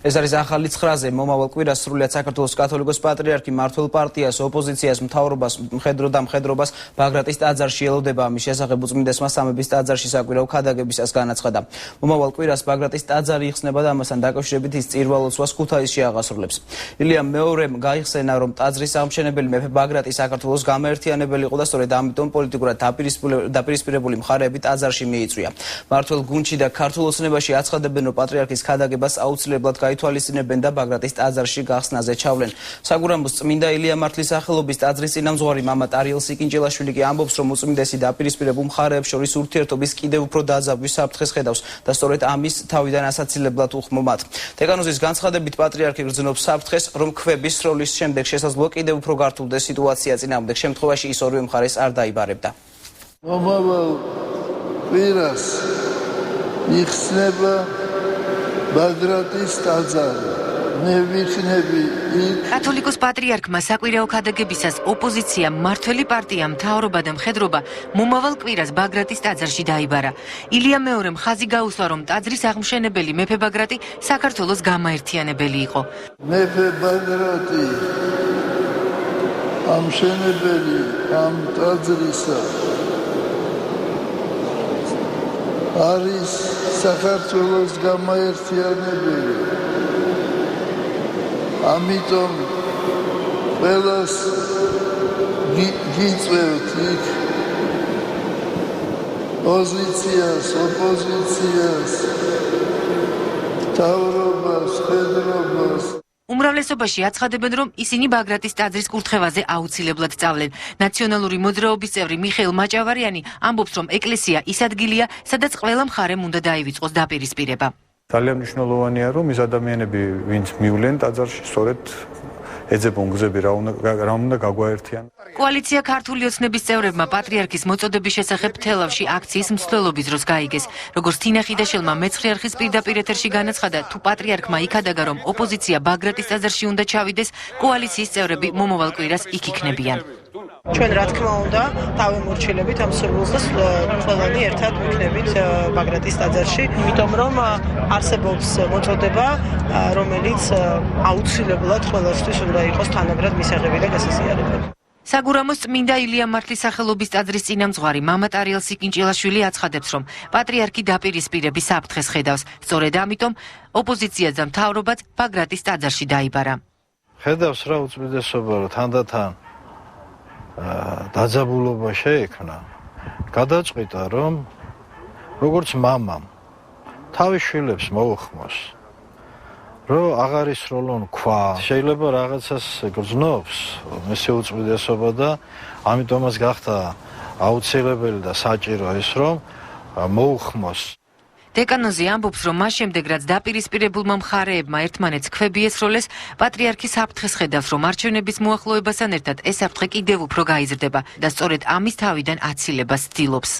ეს არის ახალი 9-ზე მომავალ კვირას სრულიად საქართველოს კათოლიკოს პატრიარქი მმართველ პარტიას, ოპოზიციას, მთავრობას, მხედრობას ბაგრატის ტაძარში ელოდება. ამის შესახებ უწმინდესმა სამების ტაძარში საკვირაო ქადაგებისას განაცხადა. მომავალ კვირას ბაგრატის ტაძარი იხსნება და ამასთან დაკავშირებით ის წირვალოცვას ქუთაისში აღასრულებს. ილიამ მეორემ გაიხსენა, რომ ტაძრის აღმშენებელი მეფე ბაგრატი საქართველოს გამაერთიანებელი იყო და სწორედ ამიტომ პოლიტიკურად დაპირისპირებული მხარეები ტაძარში მიიწვია. მმართველ გუნდში და ქართულ ოცნებაში აცხადებენ, რომ პატრიარქის ქადაგებას აუცილებლად გაითვალისწინებენ და ბაგრატის ტაძარში გახსნაზე ჩავლენ. საგურამოს წმინდა ილია მართლის სახელობის ტაძრის წინამძღვარი მამა ტარიელ სიკინჭილაშვილი კი ამბობს, რომ უწმინდესი დაპირისპირებულ მხარეებს შორის ურთიერთობის კიდევ უფრო დაძაბვის საფრთხეს ხედავს და სწორედ ამის თავიდან ასაცილებლად უხმო მათ. დეკანოზის განცხადებით პატრიარქი გრძნობს საფრთხეს, რომ ქვების სროლის შემდეგ შესაძლოა კიდევ უფრო გართულდეს სიტუაცია წინააღმდეგ შემთხვევაში ის ორივე მხარეს არ დაიბარებდა. მომავალ კვირას იხსნება ბაგრატის ტაძარი. მე ვიხნები იქ. კათოლიკოს პატრიარქმა საკვირაო ქადაგებისას ოპოზიცია, მმართველი პარტია, მთავრობა და მხედრობა მომავალ კვირას ბაგრატის ტაძარში დაიბარა. ილია მეორემ ხაზი გაუსვა, რომ ტაძრის აღმშენებელი მეფე ბაგრატი საქართველოს გამაერთიანებელი იყო. მეფე ბაგრატი ამშენებელი ამ ტაძრისა არის საქართველოს გამაერთიანებელი. ამიტომ ყველას გიწევთ იქ პოზიციას, ოპოზიციას, მთავრობას, მხედრობას. უმრავლესობაში აცხადებენ, რომ ისინი ბაგრატის ტაძრის კურთხევაზე აუცილებლად სწავლენ. ნაციონალური მოძრაობის წევრი მიხეილ მაჭავარიანი ამბობს, რომ ეკლესია ის ადგილია, სადაც ყველა მხარემ უნდა დაივიწყოს დაპირისპირება. ძალიან მნიშვნელოვანია, რომ ის ადამიანები, ვინც მივლენ ტაძარში, სწორედ ეძებონ გზები, რა უნდა გაგვაერთიან. კოალიცია ქართული ოცნების წევრებმა პატრიარქის მოწოდების შესახებ თელავში აქციის მსვლელობის დროს გაიგეს. როგორც თინა ხიდაშელმა მეცხრე არხის პირდაპირ ეთერში განაცხადა, თუ პატრიარქმა იქადაგა, რომ ოპოზიცია ბაგრატის ტაძარში უნდა ჩავიდეს, კოალიციის წევრები მომავალ კვირას იქ იქნებიან. ჩვენ რა თქმა უნდა დავემორჩილებით ამ სურვილს და ყველანი ერთად ვიქნებით ბაგრატის ტაძარში, იმიტომ რომ არსებობს მოწოდება, რომელიც აუცილებლად ყველასთვის უნდა იყოს თანაბრად მისაღები და გასაზიარებელი. საგურამოს წმინდა ილია მართლის სახელობის ტაძრის წინამძღვარი მამა ტარიელ სიკინჭილაშვილი აცხადებს, რომ პატრიარქი დაპირისპირების საფრთხეს ხედავს. სწორედ ამიტომ ოპოზიციაც და მთავრობაც ბაგრატის ტაძარში დაიბარა. ხედავს რა უწმინდესობა, რომ თანდათან დაძაბულობა შეექმნა. გადაწყვიტა, რომ როგორც მამამ თავის შვილებს მოუხმოს, რომ აღარ ისროლონ ქვა. შეიძლება რაღაცას გრძნობს მისი უწმინდესობა და ამიტომაც გახდა აუცილებელი და საჭირო ის, რომ მოუხმოს. დეკანოზი ამბობს, რომ მას შემდეგ, რაც დაპირისპირებულმა მხარეებმა ერთმანეთს ქვები ესროლეს, პატრიარქი საფრთხეს ხედავს, რომ არჩევნების მოახლოებასთან ერთად ეს საფრთხე კიდევ უფრო გაიზრდება და სწორედ ამის თავიდან აცილებას ცდილობს.